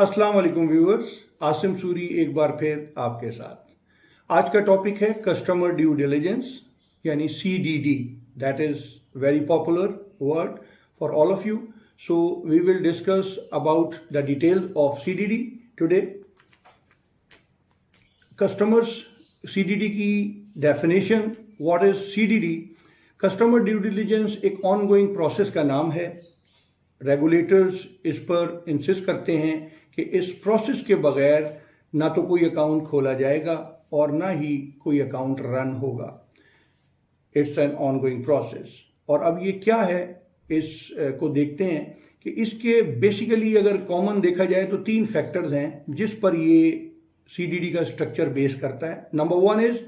अस्सलाम वालेकुम व्यूअर्स, आसिम सूरी एक बार फिर आपके साथ। आज का टॉपिक है कस्टमर ड्यू डिलिजेंस यानी CDD। That is very popular word for all of you, so we will discuss about the details of CDD today. Customers CDD की definition, what is CDD? Customer due diligence एक ongoing process का नाम है। Regulators इस पर insist करते हैं कि इस प्रोसेस के बगैर ना तो कोई अकाउंट खोला जाएगा और ना ही कोई अकाउंट रन होगा। It's an ongoing process. और अब ये क्या है, इसको देखते हैं कि इसके बेसिकली अगर कॉमन देखा जाए तो 3 फैक्टर्स हैं जिस पर ये CDD का स्ट्रक्चर बेस करता है। Number 1 is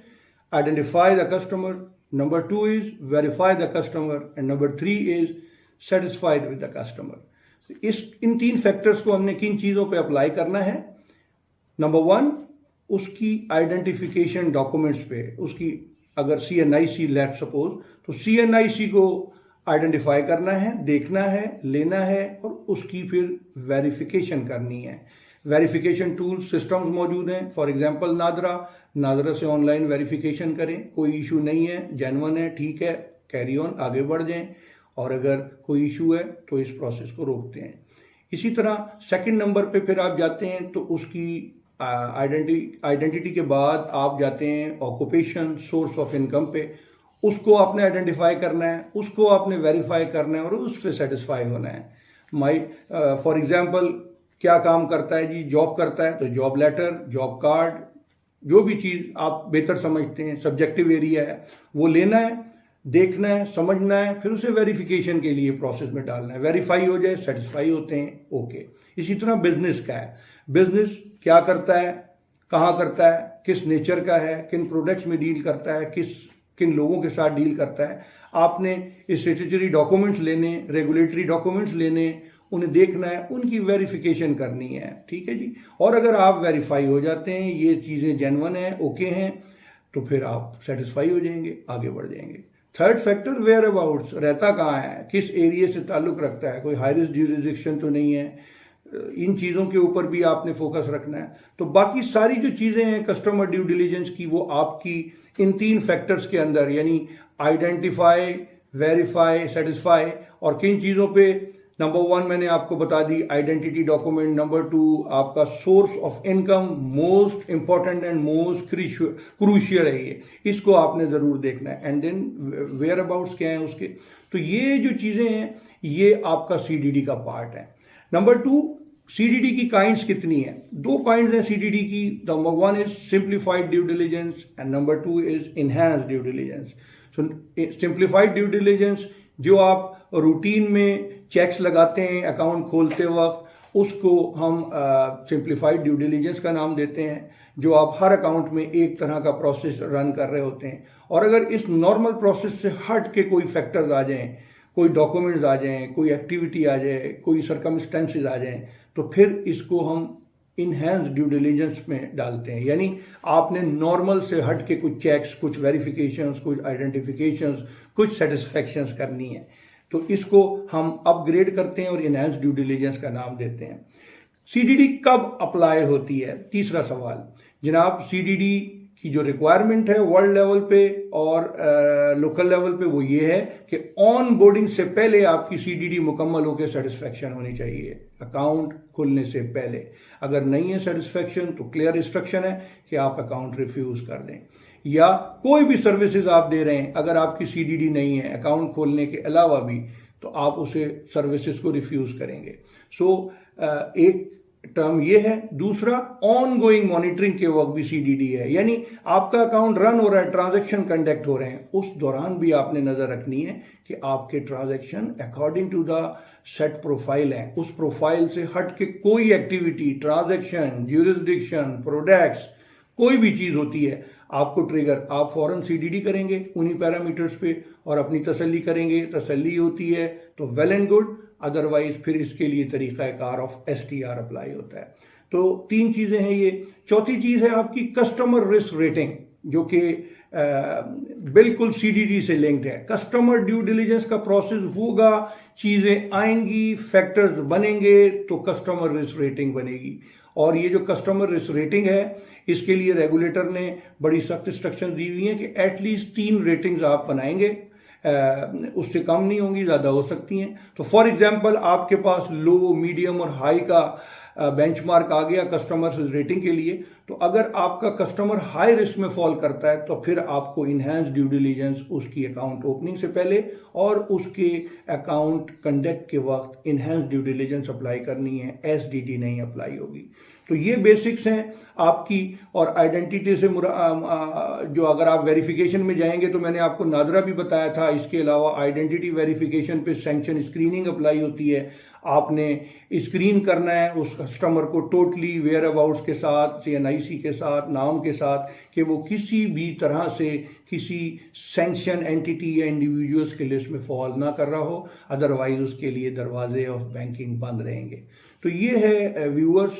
identify the customer, number 2 is verify the customer and number 3 is satisfied with the customer. In 3 factors को हमने किन चीजों पे अप्लाई करना है? नंबर 1, उसकी आइडेंटिफिकेशन डॉक्यूमेंट्स पे, उसकी अगर CNIC लेट सपोज, तो CNIC को आइडेंटिफाई करना है, देखना है, लेना है और उसकी फिर वेरिफिकेशन करनी है। वेरिफिकेशन टूल्स सिस्टम्स मौजूद हैं, फॉर एग्जांपल नादरा से ऑनलाइन वेरिफिकेशन करें, कोई इशू नहीं है, जेन्युइन है, ठीक है, कैरी ऑन, आगे बढ़ जाएं। और अगर कोई इशू है तो इस प्रोसेस को रोकते हैं। इसी तरह सेकंड नंबर पे फिर आप जाते हैं तो उसकी आइडेंटिटी के बाद आप जाते हैं ऑक्यूपेशन, सोर्स ऑफ इनकम पे। उसको आपने आइडेंटिफाई करना है, उसको आपने वेरीफाई करना है और उस पर सेटिस्फाई होना है। फॉर एग्जाम्पल क्या काम करता है जी? जॉब करता है तो जॉब लेटर, जॉब कार्ड, जो भी चीज आप बेहतर समझते हैं, सब्जेक्टिव एरिया है, वो लेना है, देखना है, समझना है, फिर उसे वेरिफिकेशन के लिए प्रोसेस में डालना है। वेरीफाई हो जाए, सेटिस्फाई होते हैं, ओके। इसी तरह बिजनेस का है, बिजनेस क्या करता है, कहाँ करता है, किस नेचर का है, किन प्रोडक्ट्स में डील करता है, किन लोगों के साथ डील करता है। आपने स्टेटरी डॉक्यूमेंट्स लेने, रेगुलेटरी डॉक्यूमेंट्स लेने, उन्हें देखना है, उनकी वेरिफिकेशन करनी है, ठीक है जी। और अगर आप वेरीफाई हो जाते हैं, ये चीजें जेन्युइन है, ओके हैं, तो फिर आप सेटिस्फाई हो जाएंगे, आगे बढ़ जाएंगे। थर्ड फैक्टर, वेयर अबाउट्स, रहता कहाँ है, किस एरिया से ताल्लुक रखता है, कोई हाई रिस्क ज्यूरिसडिक्शन तो नहीं है। इन चीजों के ऊपर भी आपने फोकस रखना है। तो बाकी सारी जो चीजें हैं कस्टमर ड्यू डिलिजेंस की, वो आपकी इन 3 फैक्टर्स के अंदर, यानी आइडेंटिफाई, वेरीफाई, सेटिस्फाई, और किन चीजों पे? नंबर 1 मैंने आपको बता दी, आइडेंटिटी डॉक्यूमेंट। नंबर 2 आपका source of income, most important and most crucial है ये, इसको आपने जरूर देखना है। एंड देन वेयर अबाउट्स क्या है उसके। तो ये जो चीजें हैं ये आपका CDD का पार्ट है। नंबर 2, CDD की काइंड्स कितनी है? 2 काइंड्स हैं CDD की। Number 1 is simplified due diligence and number 2 is enhanced due diligence. So simplified due diligence जो आप रूटीन में चेक्स लगाते हैं अकाउंट खोलते वक्त, उसको हम सिंप्लीफाइड ड्यू डिलिजेंस का नाम देते हैं, जो आप हर अकाउंट में एक तरह का प्रोसेस रन कर रहे होते हैं। और अगर इस नॉर्मल प्रोसेस से हट के कोई फैक्टर्स आ जाएं, कोई डॉक्यूमेंट्स आ जाएं, कोई एक्टिविटी आ जाए, कोई सर्कमस्टेंसेस आ जाएं, तो फिर इसको हम इनहैंस्ड ड्यू डिलिजेंस में डालते हैं। यानी आपने नॉर्मल से हट के कुछ चेक्स, कुछ वेरिफिकेशंस, कुछ आइडेंटिफिकेशंस, कुछ सेटिस्फैक्शंस करनी है, तो इसको हम अपग्रेड करते हैं और इनहैंस्ड ड्यू डिलिजेंस का नाम देते हैं। CDD कब अप्लाई होती है? तीसरा सवाल जनाब, CDD की जो रिक्वायरमेंट है वर्ल्ड लेवल पे और लोकल लेवल पे, वो ये है कि ऑन बोर्डिंग से पहले आपकी CDD मुकम्मल होकर सेटिस्फैक्शन होनी चाहिए, अकाउंट खुलने से पहले। अगर नहीं है सेटिस्फैक्शन तो क्लियर इंस्ट्रक्शन है कि आप अकाउंट रिफ्यूज कर दें। या कोई भी सर्विसेज आप दे रहे हैं, अगर आपकी CDD नहीं है अकाउंट खोलने के अलावा भी, तो आप उसे सर्विसेज को रिफ्यूज करेंगे। सो एक टर्म ये है। दूसरा, ऑन गोइंग मॉनिटरिंग के वक्त भी CDD है, यानी आपका अकाउंट रन हो रहा है, ट्रांजैक्शन कंडक्ट हो रहे हैं, उस दौरान भी आपने नजर रखनी है कि आपके transaction according to the set profile है। उस प्रोफाइल से हट के कोई एक्टिविटी, ट्रांजैक्शन, ज्यूरिसडिक्शन, प्रोडक्ट्स, कोई भी चीज होती है, आपको ट्रिगर, आप फौरन CDD करेंगे उन्हीं पैरामीटर्स पे और अपनी तसल्ली करेंगे। तसल्ली होती है तो वेल एंड गुड, अदरवाइज फिर इसके लिए तरीका कार ऑफ STR अप्लाई होता है। तो 3 चीजें हैं ये। चौथी चीज है आपकी कस्टमर रिस्क रेटिंग, जो कि बिल्कुल सीडीडी से लिंक्ड है। कस्टमर ड्यू डिलीजेंस का प्रोसेस होगा, चीजें आएंगी, फैक्टर्स बनेंगे तो कस्टमर रिस्क रेटिंग बनेगी। और ये जो कस्टमर रिस्क रेटिंग है, इसके लिए रेगुलेटर ने बड़ी सख्त इंस्ट्रक्शन दी हुई है कि एटलीस्ट 3 रेटिंग्स आप बनाएंगे, उससे कम नहीं होंगी, ज्यादा हो सकती हैं। तो फॉर एग्जांपल आपके पास लो, मीडियम और हाई का बेंचमार्क आ गया कस्टमर रेटिंग के लिए, तो अगर आपका कस्टमर हाई रिस्क में फॉल करता है तो फिर आपको इनहैंस ड्यू डिलीजेंस उसकी अकाउंट ओपनिंग से पहले और उसके अकाउंट कंडक्ट के वक्त इनहैंस ड्यू डिलीजेंस अप्लाई करनी है, एसडीडी नहीं अप्लाई होगी। तो ये बेसिक्स हैं आपकी। और आइडेंटिटी से जो अगर आप वेरिफिकेशन में जाएंगे तो मैंने आपको नादरा भी बताया था, इसके अलावा आइडेंटिटी वेरिफिकेशन पे सैंक्शन स्क्रीनिंग अप्लाई होती है। आपने स्क्रीन करना है उस कस्टमर को टोटली वेयर अबाउट्स के साथ, CNIC के साथ, नाम के साथ, कि वो किसी भी तरह से किसी सैंक्शन एंटिटी या इंडिविजुअल्स के लिस्ट में फॉल ना कर रहा हो, अदरवाइज उसके लिए दरवाजे ऑफ बैंकिंग बंद रहेंगे। तो ये है व्यूअर्स,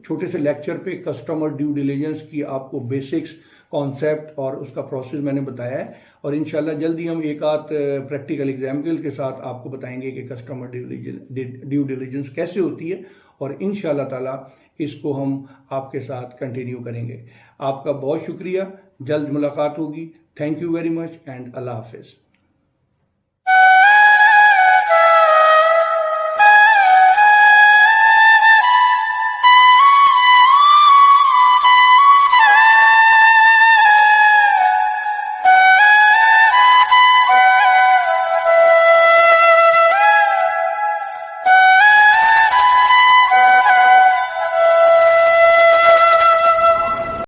छोटे से लेक्चर पे कस्टमर ड्यू डिलीजेंस की आपको बेसिक्स, कॉन्सेप्ट और उसका प्रोसेस मैंने बताया है। और इंशाल्लाह जल्दी हम एक आध प्रैक्टिकल एग्जाम्पल के साथ आपको बताएंगे कि कस्टमर ड्यू डिलीजेंस कैसे होती है, और इंशाल्लाह ताला इसको हम आपके साथ कंटिन्यू करेंगे। आपका बहुत शुक्रिया, जल्द मुलाकात होगी। Thank you very much and Allah Hafiz.